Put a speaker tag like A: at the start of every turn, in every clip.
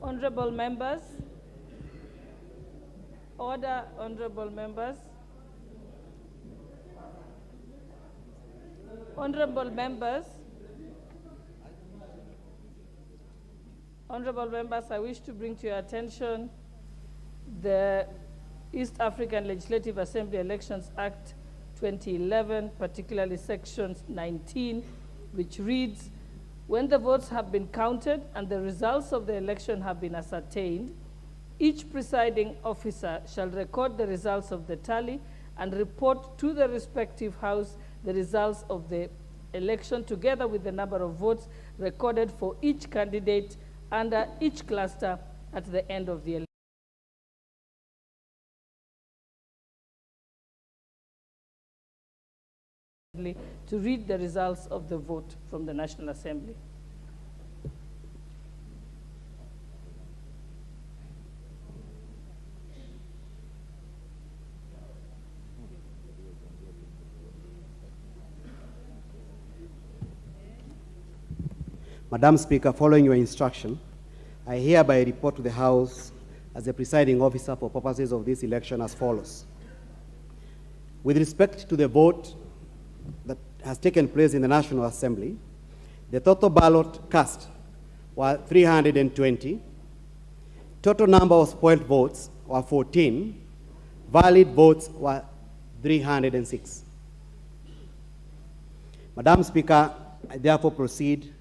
A: Honorable members. Order, honorable members. Honorable members. Honorable members, I wish to bring to your attention the East African Legislative Assembly Elections Act 2011, particularly sections 19, which reads, when the votes have been counted and the results of the election have been ascertained, each presiding officer shall record the results of the tally and report to the respective house the results of the election together with the number of votes recorded for each candidate under each cluster at the end of the election. To read the results of the vote from the National Assembly.
B: Madam Speaker, following your instruction, I hereby report to the House as the presiding officer for purposes of this election as follows. With respect to the vote that has taken place in the National Assembly, the total ballot cast were 320, total number of spoiled votes were 14, valid votes were 306. Madam Speaker, I therefore proceed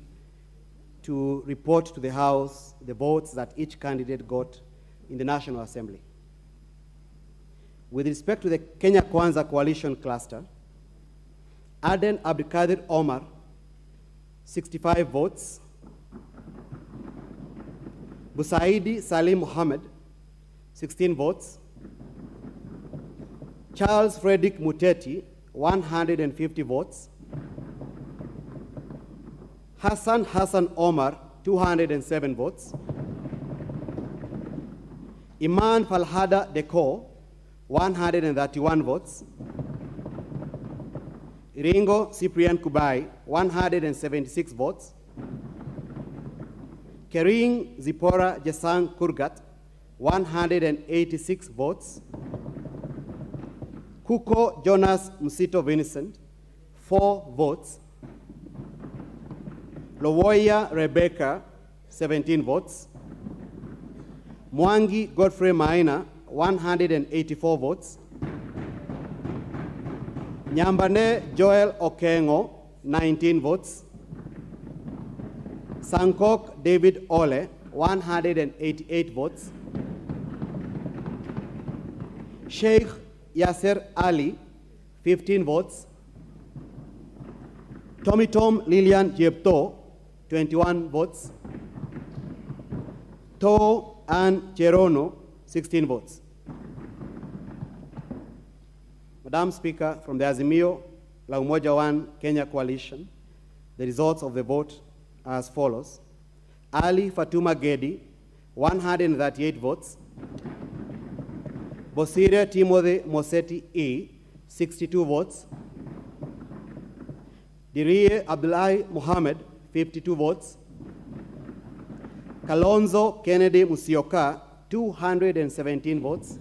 B: to report to the House the votes that each candidate got in the National Assembly. With respect to the Kenya Kwanza Coalition cluster, Aden Abdikadir Omar, 65 votes. Busaidi Salim Mohammed, 16 votes. Charles Frederick Muteti, 150 votes. Hassan Omar, 207 votes. Iman Falhada Deko, 131 votes. Ringo Cyprian Kubai, 176 votes. Kering Zipora Jesang Kurgat, 186 votes. Kuko Jonas Musito Vincent, 4 votes. Lowoya Rebecca, 17 votes. Mwangi Godfrey Maina, 184 votes. Nyambane Joel Okengo, 19 votes. Sankok David Ole, 188 votes. Sheikh Yasser Ali, 15 votes. Tommy Tom Lilian Jepto, 21 votes. To Ann Cherono, 16 votes. Madam Speaker, from the Azimio La Umoja One Kenya Coalition, the results of the vote are as follows. Ali Fatuma Gedi, 138 votes. Bosire Timothy Moseti E, 62 votes. Dirie Abdullahi Mohammed, 52 votes. Kalonzo Kennedy Musyoka, 217 votes.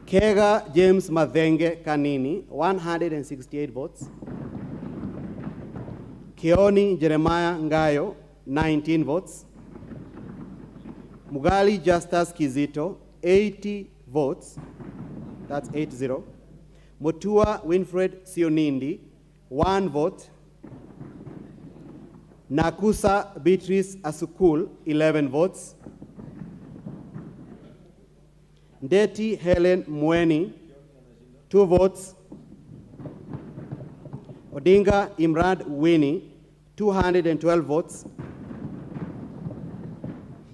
B: Kega James Madhenge Kanini, 168 votes. Keoni Jeremiah Ngayo, 19 votes. Mugali Justus Kizito, 80 votes. That's 80. Mutua Winfred Sionindi, 1 vote. Nakusa Beatrice Asukul, 11 votes. Ndeti Helen Mweni, 2 votes. Odinga Imrad Winnie, 212 votes.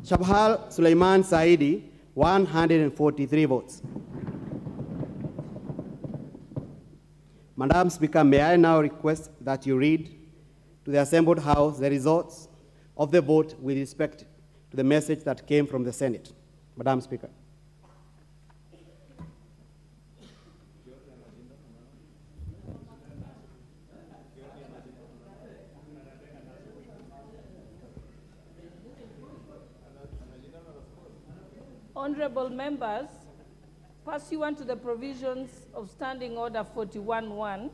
B: Shabhal Suleiman Saidi, 143 votes. Madam Speaker, may I now request that you read to the assembled House the results of the vote with respect to the message that came from the Senate. Madam Speaker.
A: Honorable members, pursuant to the provisions of Standing Order 41-1,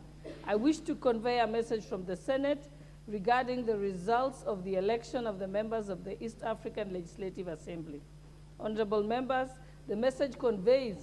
A: I wish to convey a message from the Senate regarding the results of the election of the members of the East African Legislative Assembly. Honorable members, the message conveys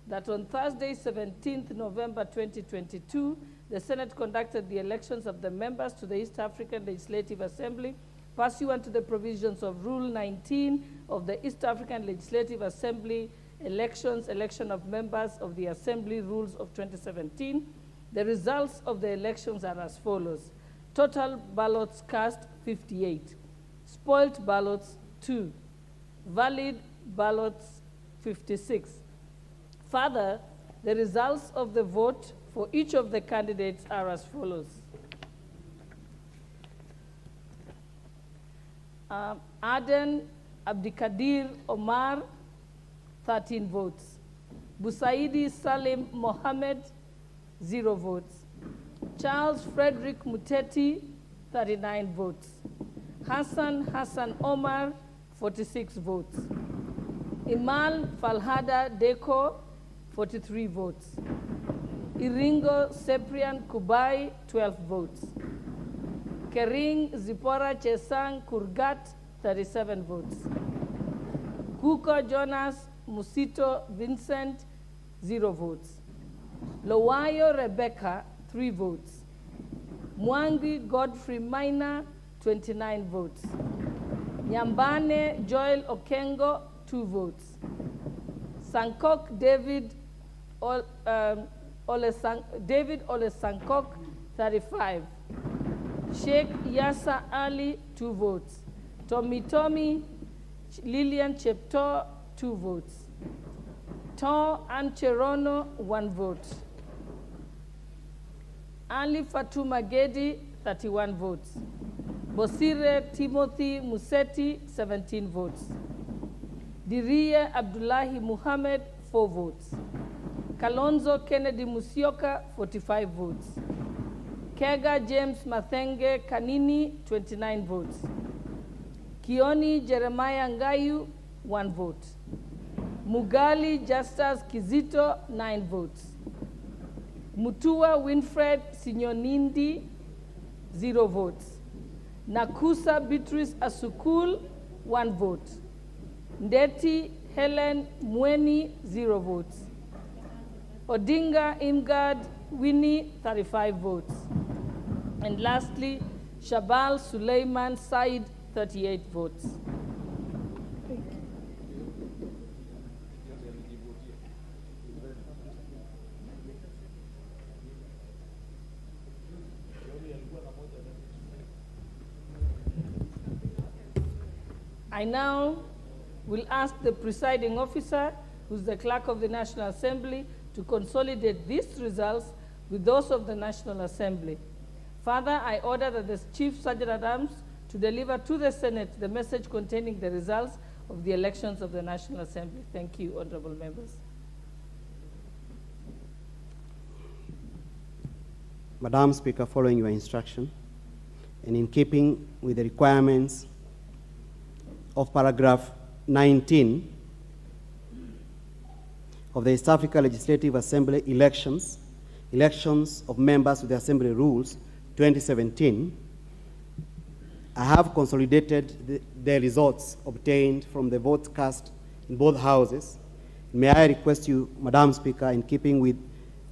A: that on Thursday, 17th November 2022, the Senate conducted the elections of the members to the East African Legislative Assembly pursuant to the provisions of Rule 19 of the East African Legislative Assembly election of members of the Assembly Rules of 2017. The results of the elections are as follows. Total ballots cast, 58. Spoiled ballots, 2. Valid ballots, 56. Further, the results of the vote for each of the candidates are as follows. Aden Abdikadir Omar, 13 votes. Busaidi Salim Mohammed, 0 votes. Charles Frederick Muteti, 39 votes. Hassan Omar, 46 votes. Imal Falhada Deko, 43 votes. Iringo Cyprian Kubai, 12 votes. Kering Zipora Chesang Kurgat, 37 votes. Kuko Jonas Musito Vincent, 0 votes. Lowayo Rebecca, 3 votes. Mwangi Godfrey Maina, 29 votes. Nyambane Joel Okengo, 2 votes. Sankok David Ole Sankok, 35. Sheikh Yasa Ali, 2 votes. Tommy Lillian Chepto, 2 votes. To Ancherono, 1 vote. Ali Fatuma Gedi, 31 votes. Bosire Timothy Museti, 17 votes. Dirie Abdullahi Muhammad, 4 votes. Kalonzo Kennedy Musyoka, 45 votes. Kega James Mathenge Kanini, 29 votes. Kioni Jeremiah Ngayu, 1 vote. Mugali Justus Kizito, 9 votes. Mutua Winfred Sinyonindi, 0 votes. Nakusa Beatrice Asukul, 1 vote. Ndeti Helen Mweni, 0 votes. Odinga Imgad Winnie, 35 votes. And lastly, Shabal Suleiman Said, 38 votes. I now will ask the presiding officer, who's the clerk of the National Assembly, to consolidate these results with those of the National Assembly. Further, I order that the Chief Sergeant at Arms to deliver to the Senate the message containing the results of the elections of the National Assembly. Thank you, honorable members.
B: Madam Speaker, following your instruction, and in keeping with the requirements of paragraph 19 of the East Africa Legislative Assembly elections of members to the Assembly Rules 2017, I have consolidated the results obtained from the votes cast in both houses. May I request you, Madam Speaker, in keeping with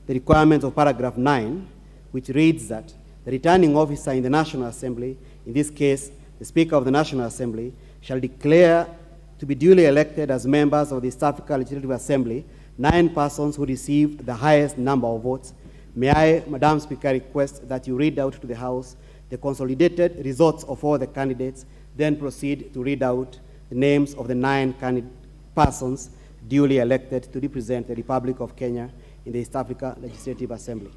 B: the requirements of paragraph 9, which reads that the returning officer in the National Assembly, in this case, the Speaker of the National Assembly, shall declare to be duly elected as members of the East Africa Legislative Assembly 9 persons who received the highest number of votes. May I, Madam Speaker, request that you read out to the House the consolidated results of all the candidates, then proceed to read out the names of the 9 persons duly elected to represent the Republic of Kenya in the East Africa Legislative Assembly.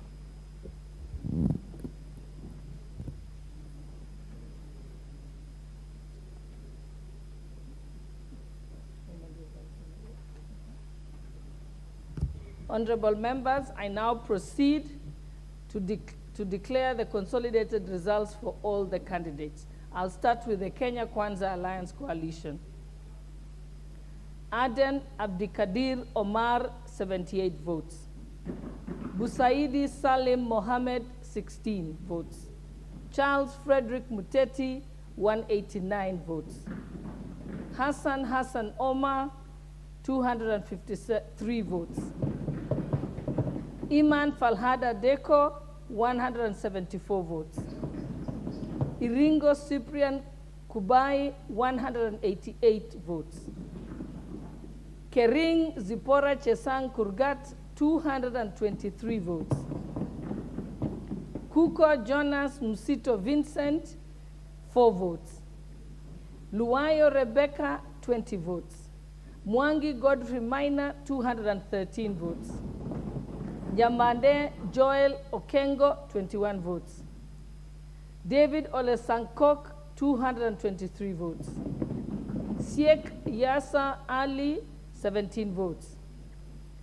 A: Honorable members, I now proceed to declare the consolidated results for all the candidates. I'll start with the Kenya Kwanza Alliance Coalition. Aden Abdikadir Omar, 78 votes. Busaidi Salim Mohammed, 16 votes. Charles Frederick Muteti, 189 votes. Hassan Omar, 253 votes. Iman Falhada Deko, 174 votes. Iringo Cyprian Kubai, 188 votes. Kering Zipora Chesang Kurgat, 223 votes. Kuko Jonas Musito Vincent, 4 votes. Luayo Rebecca, 20 votes. Mwangi Godfrey Minor, 213 votes. Yamande Joel Okengo, 21 votes. David Ole Sankok, 223 votes. Siek Yasa Ali, 17 votes.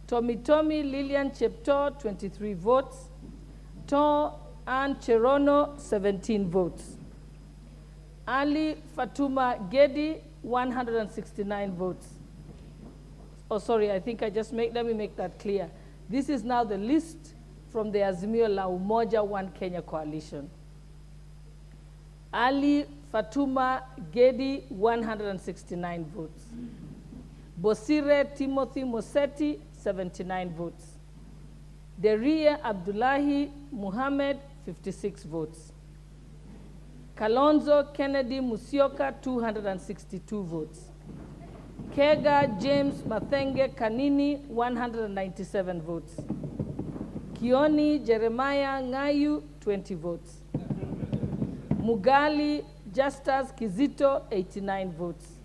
A: Tommy Lillian Chepto, 23 votes. To Ann Cherono, 17 votes. Ali Fatuma Gedi, 169 votes. Oh, sorry, I think let me make that clear. This is now the list from the Azimio la Umoja One Kenya coalition. Ali Fatuma Gedi, 169 votes. Bosire Timothy Moseti, 79 votes. Deria Abdullahi Muhammad, 56 votes. Kalonzo Kennedy Musyoka, 262 votes. Kega James Mathenge Kanini, 197 votes. Kioni Jeremiah Ngayu, 20 votes. Mugali Justus Kizito, 89 votes.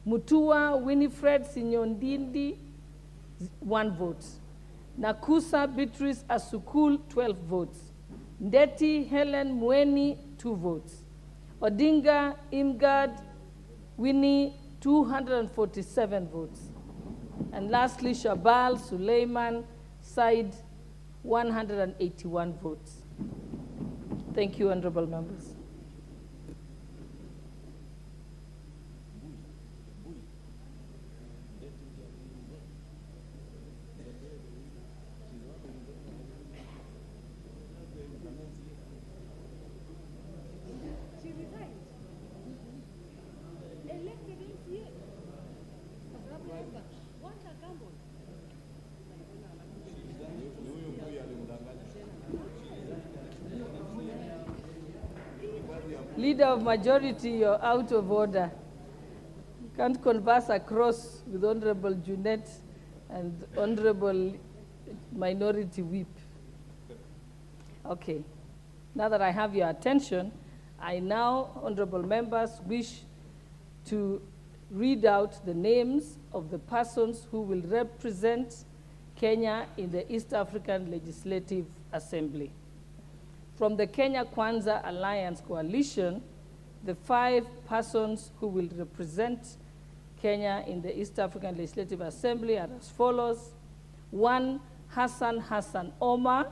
A: Mutua Winifred Sinyondindi, 1 vote. Nakusa Beatrice Asukul, 12 votes. Ndeti Helen Mweni, 2 votes. Odinga Imgad Winnie, 247 votes. And lastly, Shabal Suleiman Said, 181 votes. Thank you, honorable members. Leader of majority, you're out of order. You can't converse across with Honorable Junet and Honorable Minority Whip. Okay. Now that I have your attention, I now, honorable members, wish to read out the names of the persons who will represent Kenya in the East African Legislative Assembly. From the Kenya Kwanza Alliance Coalition, the 5 persons who will represent Kenya in the East African Legislative Assembly are as follows. 1, Hassan Omar.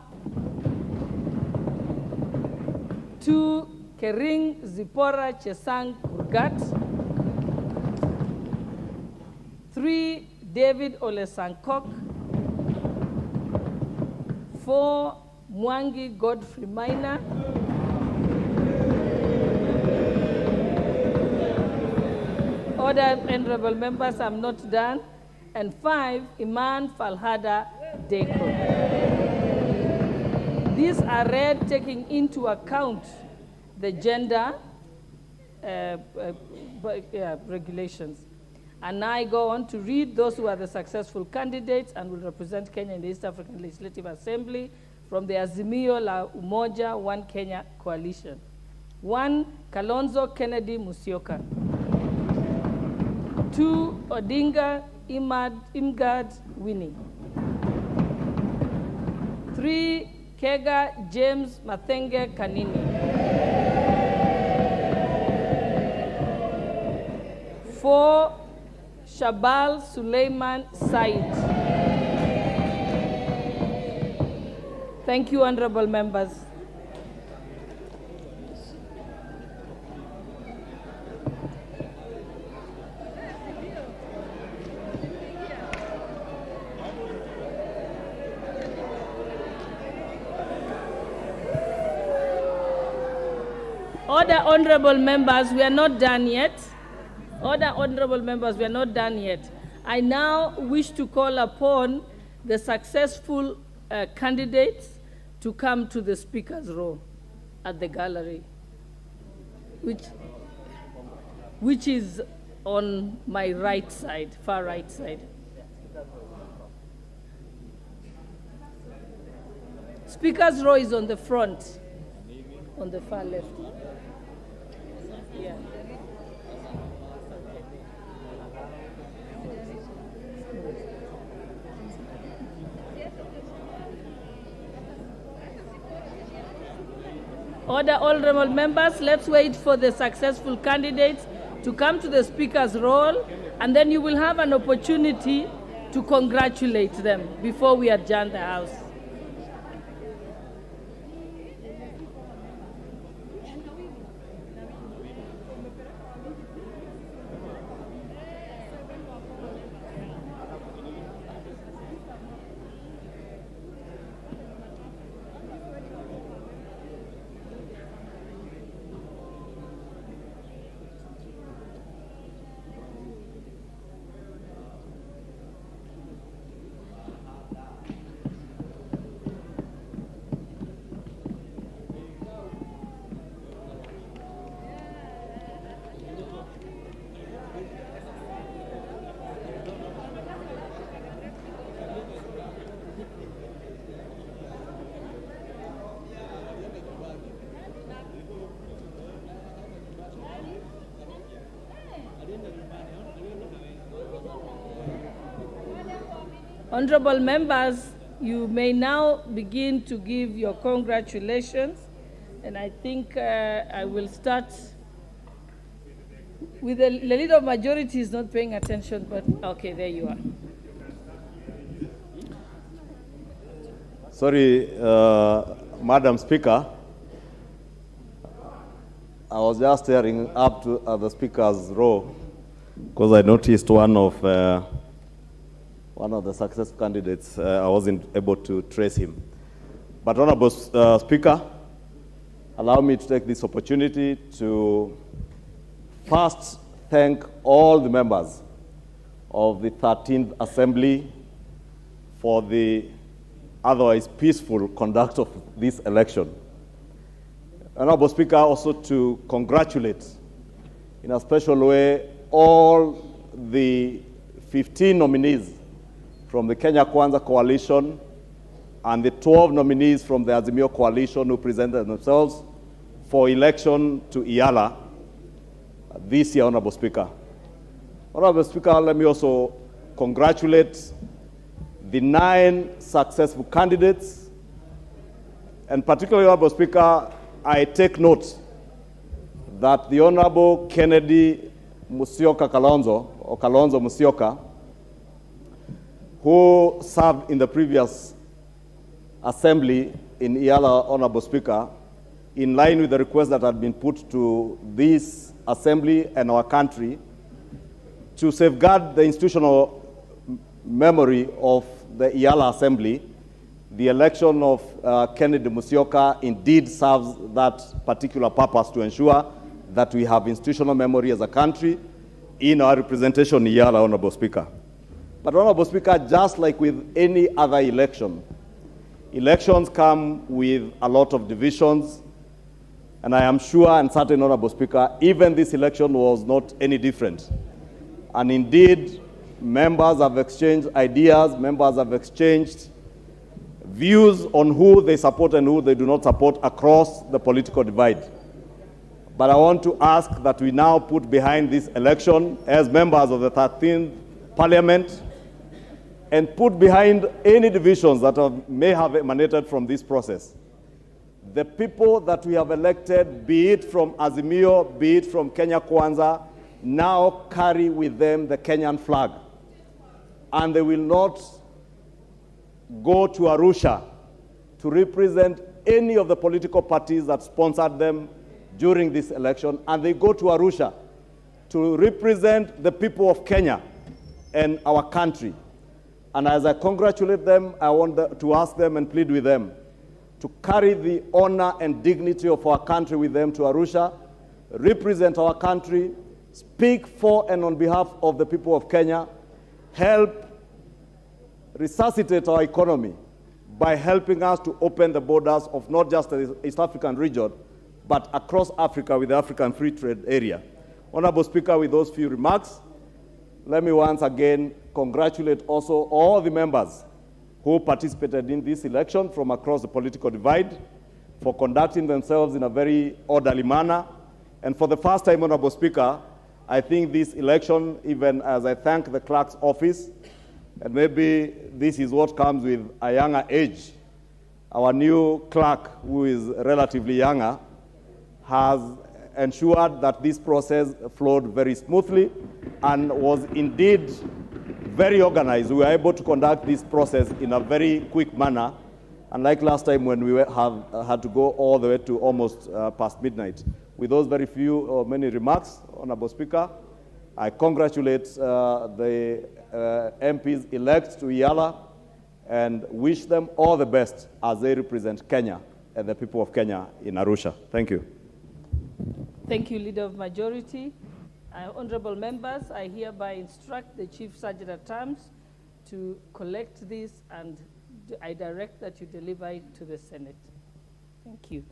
A: 2, Kering Zipora Chesang Kurgat. 3, David Ole Sankok. 4, Mwangi Godfrey Minor. 5, honorable members, I'm not done. And 5, Iman Falhada Deko. These are read taking into account the gender regulations. And I go on to read those who are the successful candidates and will represent Kenya in the East African Legislative Assembly from the Azimio la Umoja One Kenya coalition. 1, Kalonzo Kennedy Musyoka. 2, Odinga Imgad Winnie. 3, Kega James Mathenge Kanini. 4, Shabal Suleiman Said. Thank you, honorable members. Order, honorable members, we are not done yet. Order, honorable members, we are not done yet. I now wish to call upon the successful candidates to come to the speaker's row at the gallery, which is on my right side, far right side. Speaker's row is on the front, on the far left. Yeah. Order, honorable members, let's wait for the successful candidates to come to the speaker's roll, and then you will have an opportunity to congratulate them before we adjourn the House. Honorable members, you may now begin to give your congratulations, and I think I will start with the leader of majority is not paying attention, but okay, there you are.
C: Sorry, Madam Speaker. I was just staring up to the Speaker's row because I noticed one of the success candidates. I wasn't able to trace him. But Honorable Speaker, allow me to take this opportunity to first thank all the members of the 13th Assembly for the otherwise peaceful conduct of this election. Honorable Speaker, also to congratulate in a special way all the 15 nominees from the Kenya Kwanza Coalition and the 12 nominees from the Azimio Coalition who presented themselves for election to Eala this year, Honorable Speaker. Honorable Speaker, let me also congratulate the 9 successful candidates, and particularly, Honorable Speaker, I take note that the Honorable Kennedy Musyoka Kalonzo, or Kalonzo Musyoka, who served in the previous assembly in Eala, Honorable Speaker, in line with the request that had been put to this assembly and our country to safeguard the institutional memory of the Eala Assembly. The election of Kennedy Musyoka indeed serves that particular purpose to ensure that we have institutional memory as a country in our representation in Eala, Honorable Speaker. But Honorable Speaker, just like with any other election, elections come with a lot of divisions, and I am sure and certain, Honorable Speaker, even this election was not any different. And indeed, members have exchanged ideas, members have exchanged views on who they support and who they do not support across the political divide. But I want to ask that we now put behind this election as members of the 13th Parliament and put behind any divisions that may have emanated from this process. The people that we have elected, be it from Azimio, be it from Kenya Kwanza, now carry with them the Kenyan flag. And they will not go to Arusha to represent any of the political parties that sponsored them during this election, and they go to Arusha to represent the people of Kenya and our country. And as I congratulate them, I want to ask them and plead with them to carry the honor and dignity of our country with them to Arusha represent our country, speak for and on behalf of the people of Kenya, help resuscitate our economy by helping us to open the borders of not just the East African region, but across Africa with the African Free Trade Area. Honorable Speaker, with those few remarks, let me once again congratulate also all the members who participated in this election from across the political divide for conducting themselves in a very orderly manner. And for the first time, Honorable Speaker, I think this election, even as I thank the clerk's office, and maybe this is what comes with a younger age, our new clerk, who is relatively younger, has ensured that this process flowed very smoothly and was indeed very organized. We were able to conduct this process in a very quick manner, unlike last time when we had to go all the way to almost past midnight. With those very few or many remarks, Honorable Speaker, I congratulate the MPs-elect to Eala and wish them all the best as they represent Kenya and the people of Kenya in Arusha. Thank you.
A: Thank you, Leader of Majority. Honorable members, I hereby instruct the Chief Sergeant at Arms to collect this, and I direct that you deliver it to the Senate. Thank you.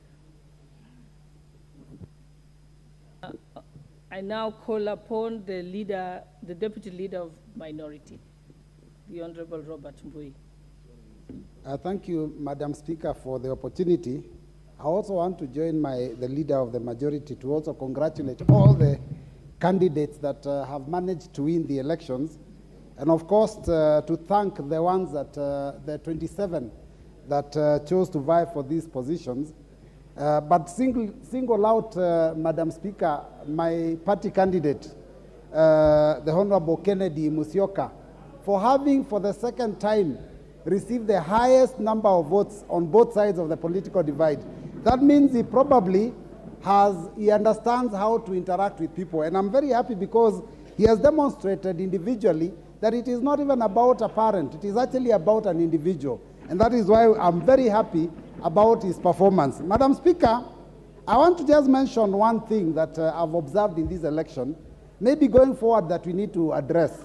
A: I now call upon the leader, the Deputy Leader of Minority, the Honorable Robert Mbui.
D: Thank you, Madam Speaker, for the opportunity. I also want to join the Leader of the Majority to also congratulate all the candidates that have managed to win the elections, and of course to thank the ones that, the 27 that chose to vie for these positions. But single out, Madam Speaker, my party candidate, the Honorable Kennedy Musyoka, for having for the second time received the highest number of votes on both sides of the political divide. That means he probably he understands how to interact with people. And I'm very happy because he has demonstrated individually that it is not even about a parent, it is actually about an individual. And that is why I'm very happy about his performance. Madam Speaker, I want to just mention one thing that I've observed in this election, maybe going forward that we need to address.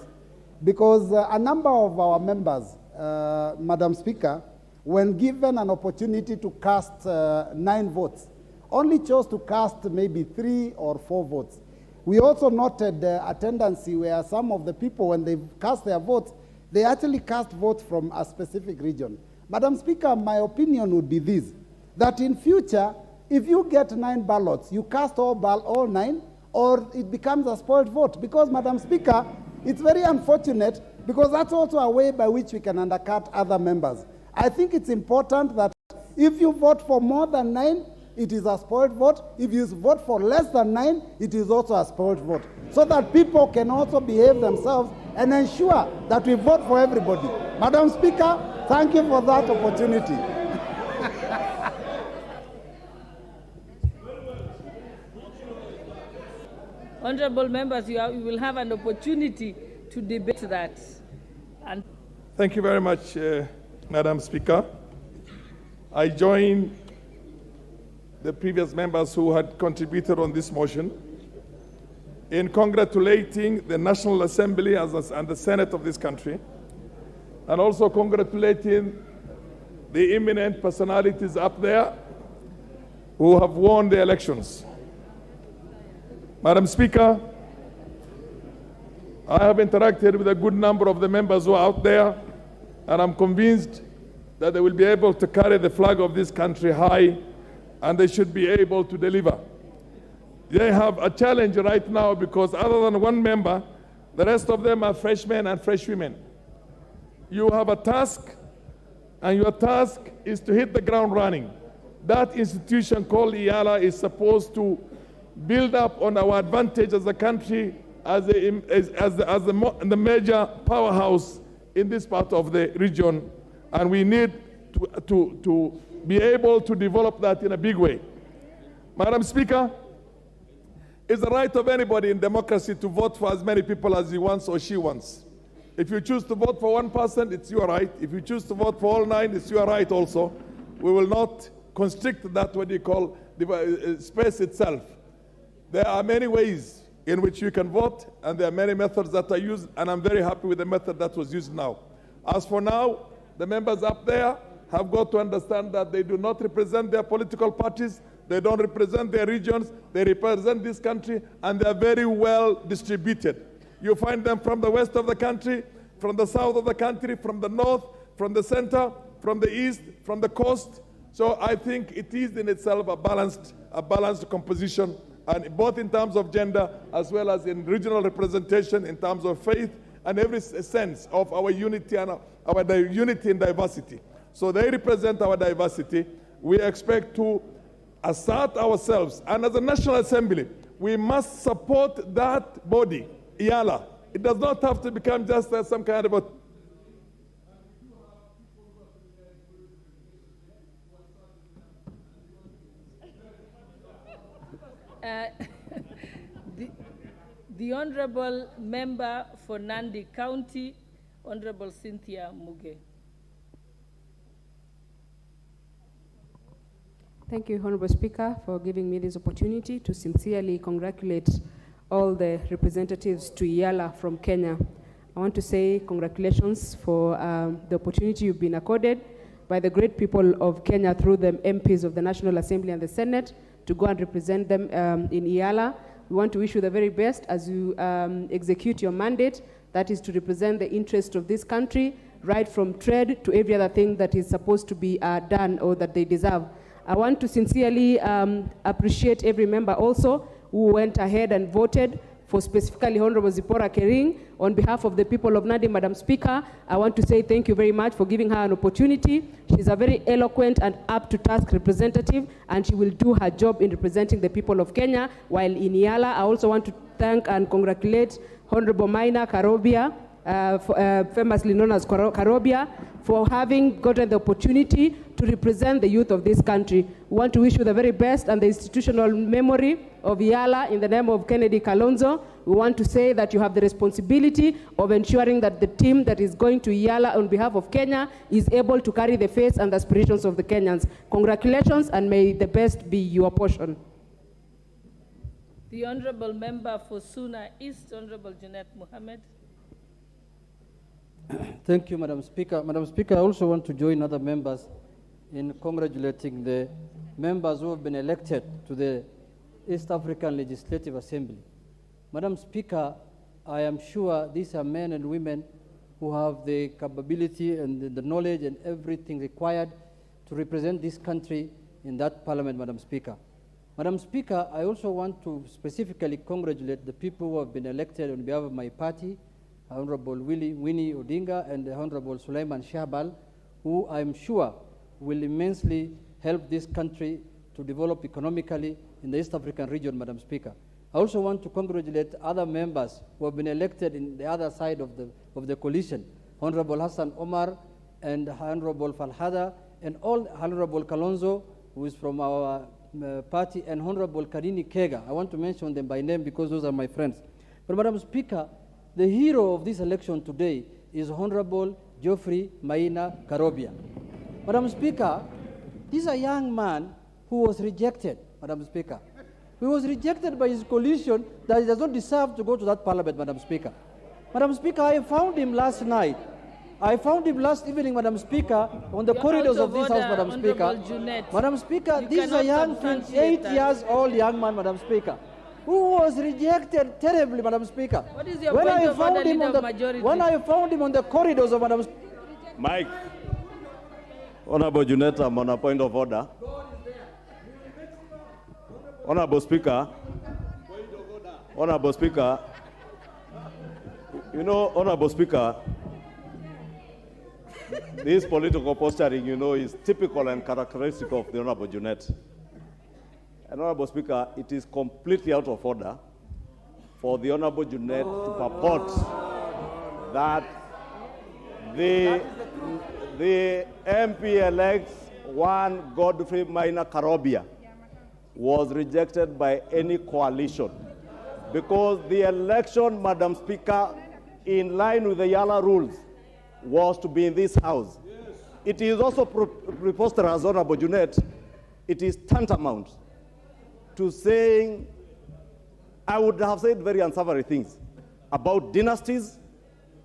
D: Because a number of our members, Madam Speaker, when given an opportunity to cast 9 votes, only chose to cast maybe 3 or 4 votes. We also noted a tendency where some of the people, when they cast their votes, they actually cast votes from a specific region. Madam Speaker, my opinion would be this, that in future, if you get 9 ballots, you cast all 9, or it becomes a spoiled vote. Because, Madam Speaker, it's very unfortunate, because that's also a way by which we can undercut other members. I think it's important that if you vote for more than 9, it is a spoiled vote. If you vote for less than 9, it is also a spoiled vote. So that people can also behave themselves and ensure that we vote for everybody. Madam Speaker, thank you for that opportunity.
A: Honorable members, you will have an opportunity to debate that. And
E: thank you very much, Madam Speaker. I join the previous members who had contributed on this motion in congratulating the National Assembly and the Senate of this country, and also congratulating the eminent personalities up there who have won the elections. Madam Speaker, I have interacted with a good number of the members who are out there, and I'm convinced that they will be able to carry the flag of this country high, and they should be able to deliver. They have a challenge right now because other than one member, the rest of them are freshmen and freshwomen. You have a task, and your task is to hit the ground running. That institution called Eala is supposed to build up on our advantage as a country, as the major powerhouse in this part of the region, and we need to be able to develop that in a big way. Madam Speaker, it's the right of anybody in democracy to vote for as many people as he wants or she wants. If you choose to vote for one person, it's your right. If you choose to vote for all 9, it's your right also. We will not constrict that, what you call, the space itself. There are many ways in which you can vote, and there are many methods that are used, and I'm very happy with the method that was used now. As for now, the members up there have got to understand that they do not represent their political parties, they don't represent their regions, they represent this country, and they are very well distributed. You find them from the west of the country, from the south of the country, from the north, from the center, from the east, from the coast. So I think it is in itself a balanced composition, and both in terms of gender as well as in regional representation, in terms of faith, and every sense of our unity and our unity in diversity. So they represent our diversity. We expect to assert ourselves, and as a National Assembly, we must support that body, Eala. It does not have to become just some kind of a
A: the Honorable Member for Nandi County, Honorable Cynthia Muge.
F: Thank you, Honorable Speaker, for giving me this opportunity to sincerely congratulate all the representatives to Eala from Kenya. I want to say congratulations for the opportunity you've been accorded by the great people of Kenya through the MPs of the National Assembly and the Senate to go and represent them in Eala. We want to wish you the very best as you execute your mandate, that is to represent the interest of this country, right from trade to every other thing that is supposed to be done or that they deserve. I want to sincerely appreciate every member also who went ahead and voted for specifically Honorable Zipporah Kering. On behalf of the people of Nandi, Madam Speaker, I want to say thank you very much for giving her an opportunity. She's a very eloquent and up-to-task representative, and she will do her job in representing the people of Kenya. While in Eala, I also want to thank and congratulate Honorable Maina Karobia, famously known as Karobia, for having gotten the opportunity to represent the youth of this country. We want to wish you the very best and the institutional memory of Eala in the name of Kennedy Kalonzo. We want to say that you have the responsibility of ensuring that the team that is going to Eala on behalf of Kenya is able to carry the faith and the aspirations of the Kenyans. Congratulations, and may the best be your portion.
A: The Honorable Member for Suna East, Honorable Jeanette Mohammed.
G: Thank you, Madam Speaker. Madam Speaker, I also want to join other members in congratulating the members who have been elected to the East African Legislative Assembly. Madam Speaker, I am sure these are men and women who have the capability and the knowledge and everything required to represent this country in that parliament, Madam Speaker. Madam Speaker, I also want to specifically congratulate the people who have been elected on behalf of my party, Honorable Winnie Odinga and Honorable Suleiman Shahbal, who I'm sure will immensely help this country to develop economically in the East African region, Madam Speaker. I also want to congratulate other members who have been elected in the other side of the coalition, Honorable Hassan Omar and Honorable Falhada, and all Honorable Kalonzo, who is from our party, and Honorable Karini Kega. I want to mention them by name because those are my friends. But Madam Speaker, the hero of this election today is Honorable Geoffrey Maina Karobia. Madam Speaker, this is a young man who was rejected, Madam Speaker. He was rejected by his coalition that he does not deserve to go to that parliament, Madam Speaker. Madam Speaker, I found him last night. I found him last evening, Madam Speaker, on the corridors of this house, Madam Speaker. Madam Speaker, this is a young 28 years old young man, Madam Speaker, who was rejected terribly, Madam Speaker.
A: What is your point of order, Leader of Majority?
G: When I found him on the corridors of Madam
C: Mike. Honorable Juneta, I'm on a point of order. Honorable Speaker. Honorable Speaker. You know, Honorable Speaker, this political posturing, you know, is typical and characteristic of the Honorable Juneta. And Honorable Speaker, it is completely out of order for the Honorable Junet to purport that the MP-elect one Godfrey Maina Karobia was rejected by any coalition, because the election, Madam Speaker, in line with the Eala rules, was to be in this house. Yes. It is also preposterous, Honorable Junet, it is tantamount to saying I would have said very unsavory things about dynasties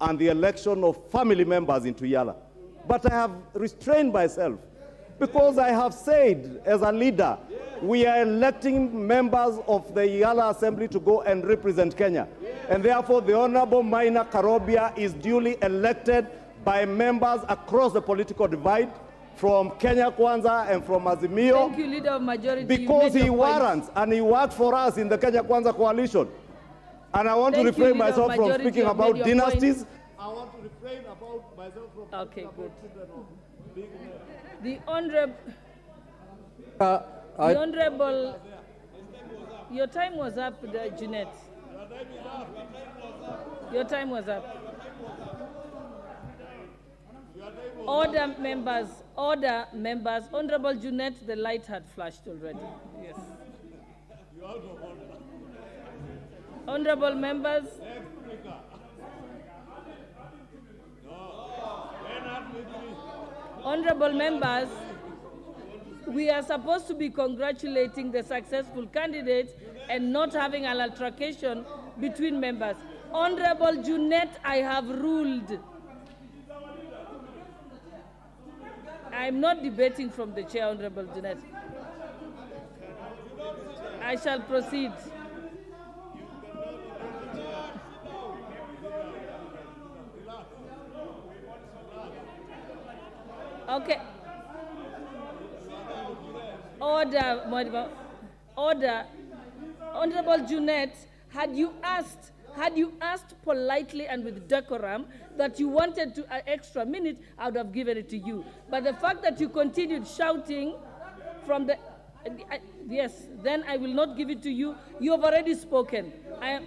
C: and the election of family members into Eala. But I have restrained myself because I have said as a leader, we are electing members of the Eala Assembly to go and represent Kenya. And therefore, the Honorable Maina Karobia is duly elected by members across the political divide, from Kenya Kwanza and from Azimio.
A: Thank you, Leader of Majority.
C: Because he warrants and he worked for us in the Kenya Kwanza coalition. And I want to refrain myself from speaking about dynasties. I want to refrain about myself from
A: okay, good. The Honorable... the Honorable... Your time was up, Jeanette. Your time was up. Order members, order members. Honorable Jeanette, the light had flashed already. Yes. Honorable members. Honorable members, we are supposed to be congratulating the successful candidate and not having an altercation between members. Honorable Jeanette, I have ruled. I'm not debating from the chair, Honorable Jeanette. I shall proceed. Okay. Order, order. Honorable Jeanette, had you asked politely and with decorum that you wanted an extra minute, I would have given it to you. But the fact that you continued shouting from the... yes, then I will not give it to you. You have already spoken. I am...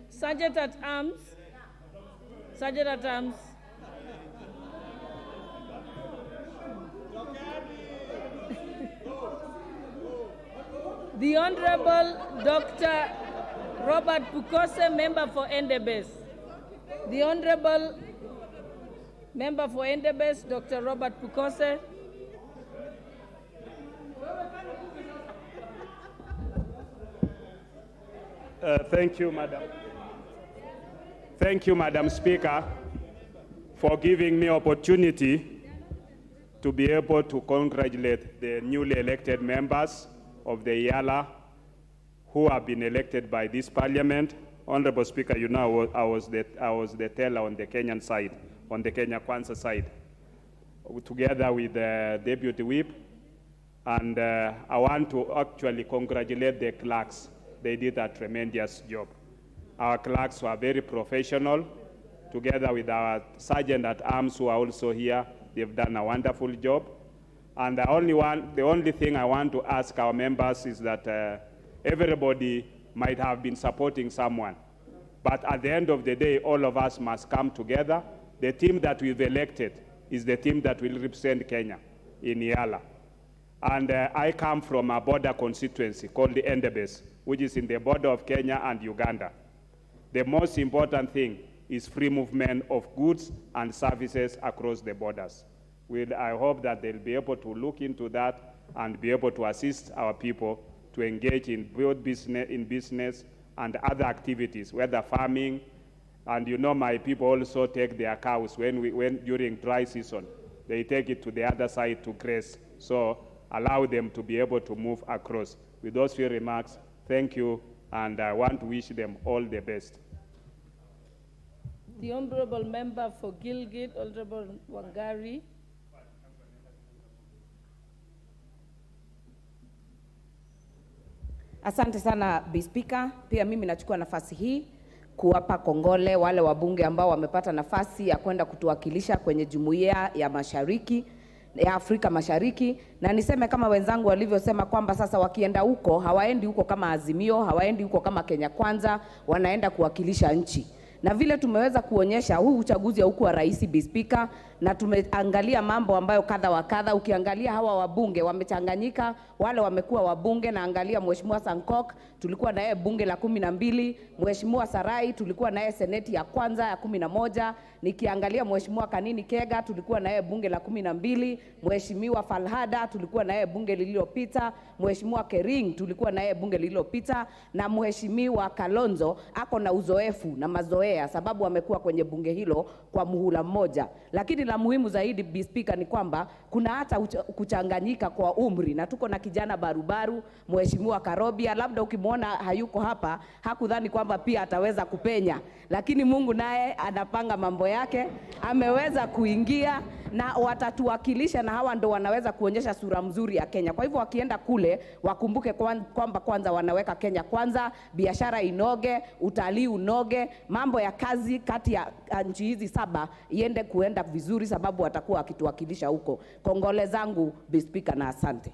A: Sergeant at Arms. Sergeant at Arms. The Honorable Dr. Robert Pukose, member for Endebess. The Honorable member for Endebess, Dr. Robert Pukose.
H: Thank you, Madam. Thank you, Madam Speaker, for giving me opportunity to be able to congratulate the newly elected members of the Eala who have been elected by this parliament. Honorable Speaker, you know I was the teller on the Kenyan side, on the Kenya Kwanza side, together with the Deputy Whip. And I want to actually congratulate the clerks. They did a tremendous job. Our clerks were very professional, together with our Sergeant at Arms who are also here. They've done a wonderful job. And the only thing I want to ask our members is that everybody might have been supporting someone. But at the end of the day, all of us must come together. The team that we've elected is the team that will represent Kenya in Eala. And I come from a border constituency called the Endebess, which is in the border of Kenya and Uganda. The most important thing is free movement of goods and services across the borders. I hope that they'll be able to look into that and be able to assist our people to engage in both business and other activities, whether farming. And you know, my people also take their cows when during dry season. They take it to the other side to graze. So allow them to be able to move across. With those few remarks, thank you, and I want to wish them all the best.
A: The Honorable Member for Gilgit, Honorable Wangari.
I: Asante sana Bi Speaker. Pia mimi nachukua nafasi hii kuwapa kongole wale wabunge ambao wamepata nafasi ya kwenda kutuwakilisha kwenye Jumuiya ya Mashariki ya Afrika Mashariki, na niseme kama wenzangu walivyosema kwamba sasa wakienda huko hawaendi huko kama Azimio, hawaendi huko kama Kenya Kwanza, wanaenda kuwakilisha nchi. Na vile tumeweza kuonyesha huu uchaguzi haukuwa rahisi Bi Speaker, na tumeangalia mambo ambayo kadha wa kadha. Ukiangalia hawa wabunge wamechanganyika, wale wamekuwa wabunge, na angalia Mheshimiwa Sankok tulikuwa na yeye bunge la 12, Mheshimiwa Sarai tulikuwa na yeye seneti ya kwanza ya 11, nikiangalia Mheshimiwa Kanini Kega tulikuwa na yeye bunge la 12, Mheshimiwa Falhada tulikuwa na yeye bunge lililopita, Mheshimiwa Kering tulikuwa na yeye bunge lililopita, na Mheshimiwa Kalonzo ako na uzoefu na mazoea sababu amekuwa kwenye bunge hilo kwa muhula mmoja. Lakini la muhimu zaidi, Bi Speaker, ni kwamba kuna hata kuchanganyika kwa umri, na tuko na kijana barubaru Mheshimiwa Karobia. Labda ukimwona hayuko hapa hakudhani kwamba pia ataweza kupenya, lakini Mungu naye anapanga mambo yake, ameweza kuingia na watatuwakilisha, na hawa ndo wanaweza kuonyesha sura mzuri ya Kenya. Kwa hivyo wakienda kule wakumbuke kwamba kwanza wanaweka Kenya kwanza, biashara inoge, utalii unoge, mambo ya kazi kati ya nchi hizi 7 iende kuenda vizuri, sababu watakuwa wakituwakilisha huko. Kongole zangu Bi Speaker, na asante.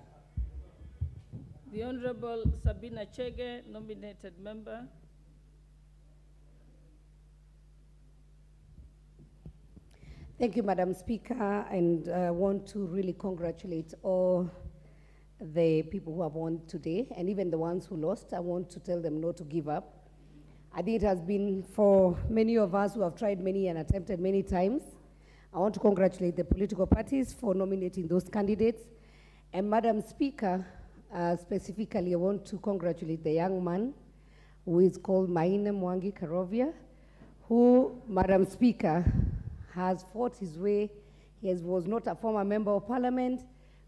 A: The Honorable Sabina Chege, nominated member.
J: Thank you, Madam Speaker, and I want to really congratulate all the people who have won today, and even the ones who lost. I want to tell them not to give up. I think it has been, for many of us who have tried many and attempted many times, I want to congratulate the political parties for nominating those candidates. And Madam Speaker, specifically, I want to congratulate the young man who is called Maina Mwangi Karovia, who, Madam Speaker, has fought his way. He was not a former member of parliament,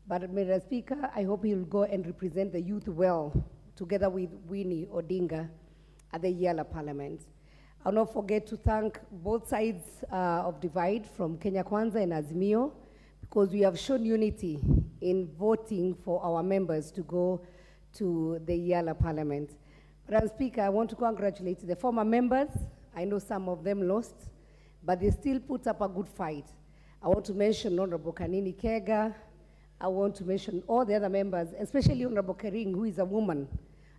J: but Madam Speaker, I hope he'll go and represent the youth well, together with Winnie Odinga at the Eala Parliament. I'll not forget to thank both sides of divide, from Kenya Kwanza and Azimio, because we have shown unity in voting for our members to go to the Eala Parliament. Madam Speaker, I want to congratulate the former members. I know some of them lost, but they still put up a good fight. I want to mention Honorable Kanini Kega. I want to mention all the other members, especially Honorable Kering, who is a woman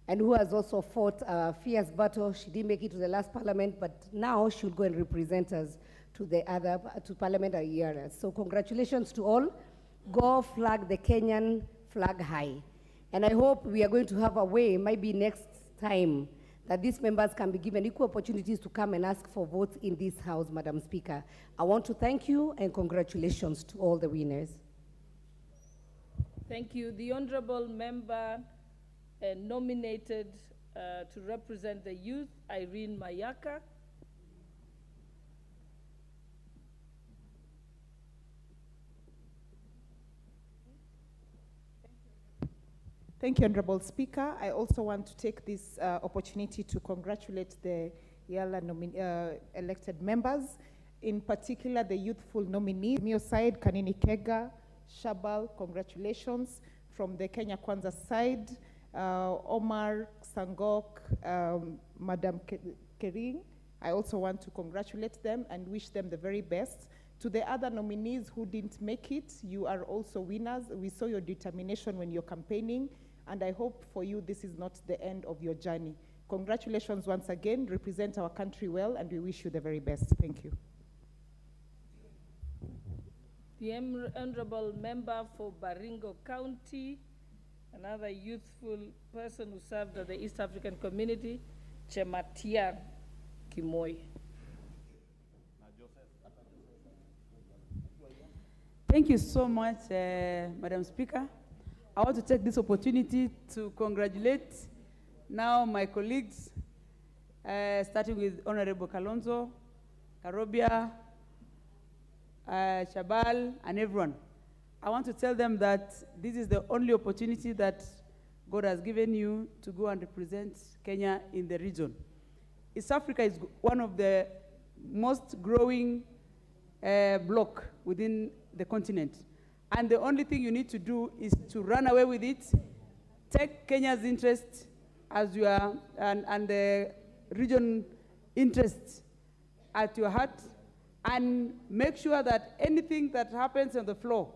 J: and who has also fought a fierce battle. She didn't make it to the last parliament, but now she'll go and represent us to to parliamentary areas. So congratulations to all. Go flag the Kenyan flag high. And I hope we are going to have a way, maybe next time, that these members can be given equal opportunities to come and ask for votes in this House, Madam Speaker. I want to thank you and congratulations to all the winners.
A: Thank you. The Honorable Member nominated to represent the youth, Irene Mayaka.
K: Thank you, Honorable Speaker. I also want to take this opportunity to congratulate the Eala elected members, in particular the youthful nominees. From your side, Kanini Kega, Shabal, congratulations. From the Kenya Kwanza side, Omar, Sangok, Madam Kering, I also want to congratulate them and wish them the very best. To the other nominees who didn't make it, you are also winners. We saw your determination when you're campaigning, and I hope for you this is not the end of your journey. Congratulations once again, represent our country well, and we wish you the very best. Thank you.
A: The Honorable Member for Baringo County, another youthful person who served at the East African Community, Chematia Kimoi.
L: Thank you so much, Madam Speaker. I want to take this opportunity to congratulate now my colleagues, starting with Honorable Kalonzo, Karobia, Shabal, and everyone. I want to tell them that this is the only opportunity that God has given you to go and represent Kenya in the region. East Africa is one of the most growing bloc within the continent. And the only thing you need to do is to run away with it, take Kenya's interest as you are, and the region interests at your heart, and make sure that anything that happens on the floor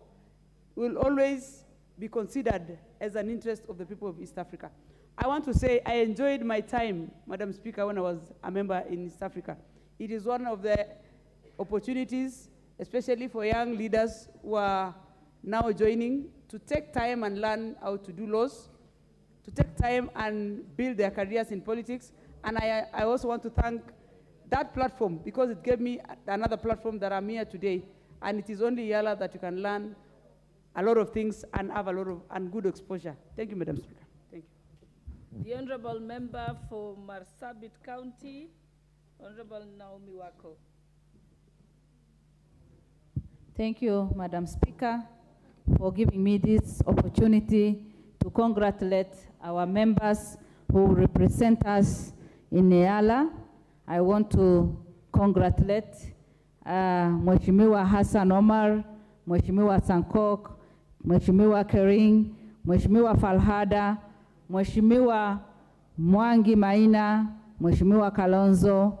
L: will always be considered as an interest of the people of East Africa. I want to say I enjoyed my time, Madam Speaker, when I was a member in East Africa. It is one of the opportunities especially for young leaders who are now joining, to take time and learn how to do laws, to take time and build their careers in politics. And I also want to thank that platform, because it gave me another platform that I'm here today. And it is only Eala that you can learn a lot of things and have a lot of and good exposure. Thank you, Madam Speaker. Thank you.
A: The Honorable Member for Marsabit County, Honorable Naomi Wako.
M: Thank you, Madam Speaker, for giving me this opportunity to congratulate our members who represent us in Eala. I want to congratulate Mheshimiwa Hassan Omar, Mheshimiwa Sankok, Mheshimiwa Kering, Mheshimiwa Falhada, Mheshimiwa Mwangi Maina, Mheshimiwa Kalonzo,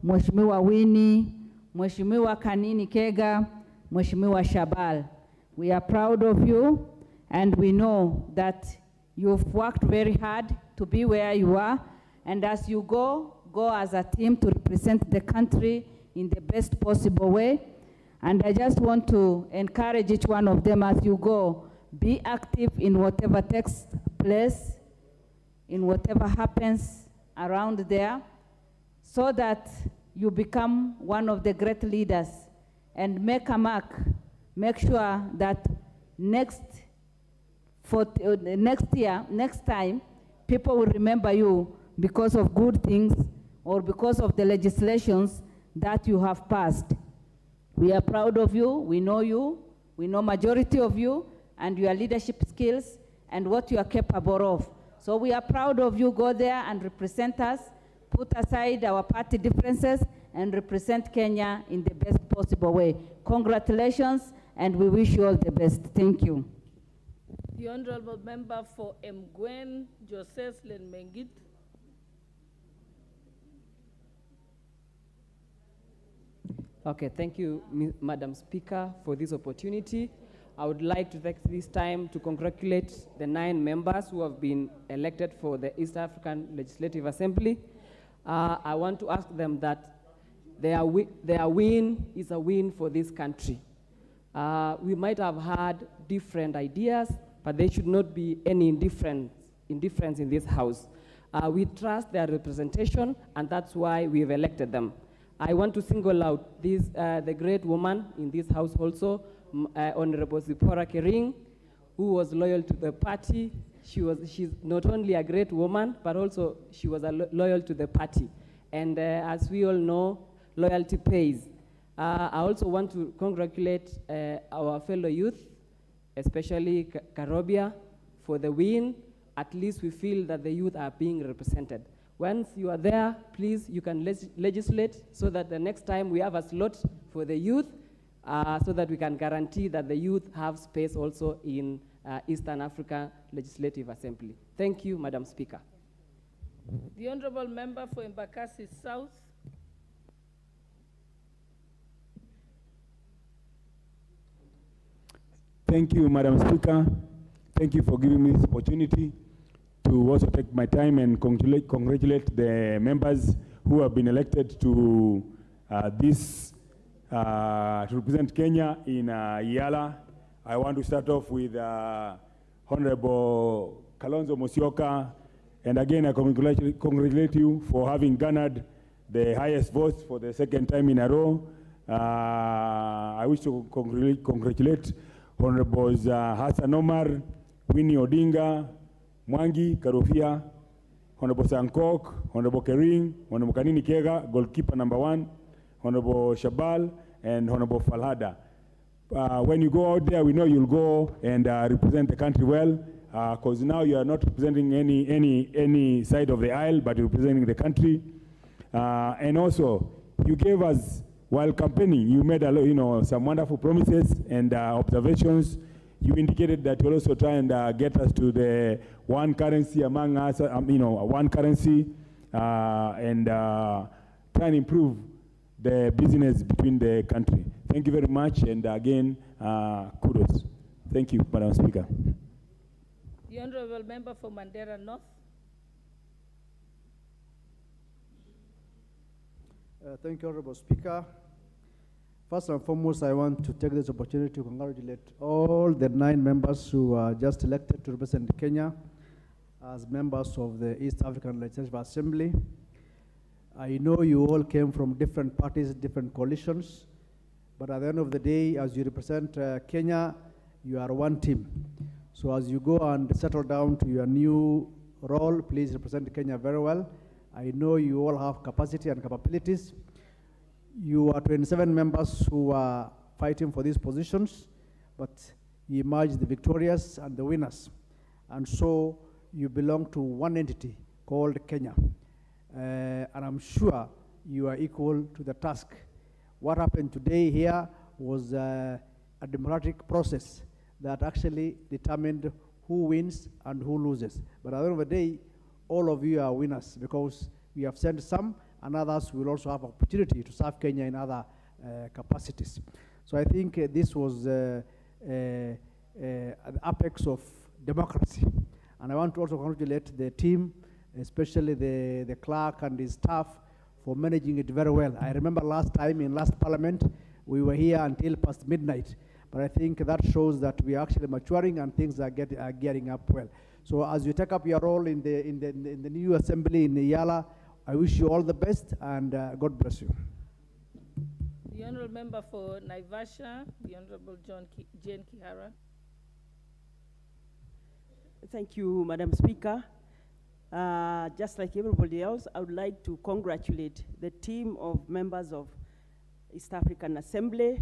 M: Mheshimiwa Winnie, Mheshimiwa Kanini Kega, Mheshimiwa Shabal. We are proud of you, and we know that you've worked very hard to be where you are, and as you go as a team to represent the country in the best possible way. And I just want to encourage each one of them as you go, be active in whatever takes place, in whatever happens around there, so that you become one of the great leaders and make a mark. Make sure that next time, people will remember you because of good things or because of the legislations that you have passed. We are proud of you, we know majority of you, and your leadership skills and what you are capable of. So we are proud of you. Go there and represent us, put aside our party differences, and represent Kenya in the best possible way. Congratulations, and we wish you all the best. Thank you.
A: The Honorable Member for Mgwen, Joseph Lenmengit.
N: Okay, thank you, Madam Speaker, for this opportunity. I would like to take this time to congratulate the 9 members who have been elected for the East African Legislative Assembly. I want to ask them that their win is a win for this country. We might have had different ideas, but there should not be any indifference in this House. We trust their representation, and that's why we've elected them. I want to single out the great woman in this House also, Honorable Zipporah Kering, who was loyal to the party. She's not only a great woman, but also she was loyal to the party. And as we all know, loyalty pays. I also want to congratulate our fellow youth, especially Karobia, for the win. At least we feel that the youth are being represented. Once you are there, please, you can legislate so that the next time we have a slot for the youth, so that we can guarantee that the youth have space also in Eastern Africa Legislative Assembly. Thank you, Madam Speaker.
A: The Honorable Member for Embakasi South.
O: Thank you, Madam Speaker. Thank you for giving me this opportunity to also take my time and congratulate the members who have been elected to to represent Kenya in Eala. I want to start off with Honorable Kalonzo Musyoka, and again I congratulate you for having garnered the highest votes for the second time in a row. I wish to congratulate Honorables Hassan Omar, Winnie Odinga, Mwangi, Karofia, Honorable Sankok, Honorable Kering, Honorable Kanini Kega, goalkeeper number 1, Honorable Shabal, and Honorable Falhada. When you go out there, we know you'll go and represent the country well, because now you are not representing any side of the aisle, but you're representing the country. And also, you gave us, while campaigning, you made some wonderful promises and observations. You indicated that you'll also try and get us to the one currency among us, one currency, and try and improve the business between the country. Thank you very much, and again, kudos. Thank you, Madam Speaker.
A: The Honorable Member for Mandera North.
P: Thank you, Honorable Speaker. First and foremost, I want to take this opportunity to congratulate all the 9 members who are just elected to represent Kenya as members of the East African Legislative Assembly. I know you all came from different parties, different coalitions, but at the end of the day, as you represent Kenya, you are one team. So as you go and settle down to your new role, please represent Kenya very well. I know you all have capacity and capabilities. You are 27 members who are fighting for these positions, but you emerged the victorious and the winners. And so you belong to one entity called Kenya. And I'm sure you are equal to the task. What happened today here was a democratic process that actually determined who wins and who loses. But at the end of the day, all of you are winners because we have sent some, and others will also have opportunity to serve Kenya in other capacities. So I think this was the apex of democracy. And I want to also congratulate the team, especially the clerk and his staff, for managing it very well. I remember last time in last parliament, we were here until past midnight. But I think that shows that we are actually maturing and things are gearing up well. So as you take up your role in the new assembly in Eala, I wish you all the best and God bless you.
A: The Honourable Member for Naivasha, the Honourable Jane Kihara.
Q: Thank you, Madam Speaker. Just like everybody else, I would like to congratulate the team of members of East African Assembly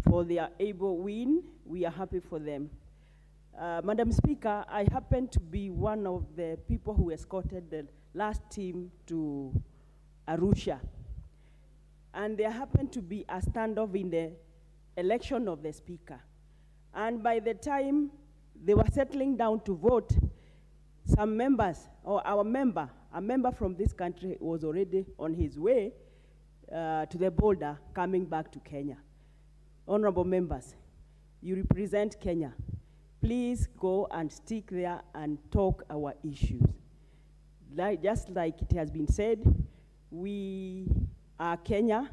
Q: for their able win. We are happy for them. Madam Speaker, I happen to be one of the people who escorted the last team to Arusha. And there happened to be a standoff in the election of the speaker. And by the time they were settling down to vote, some members, or a member from this country was already on his way to the border coming back to Kenya. Honorable members, you represent Kenya. Please go and stick there and talk our issues. Just like it has been said, we are Kenya,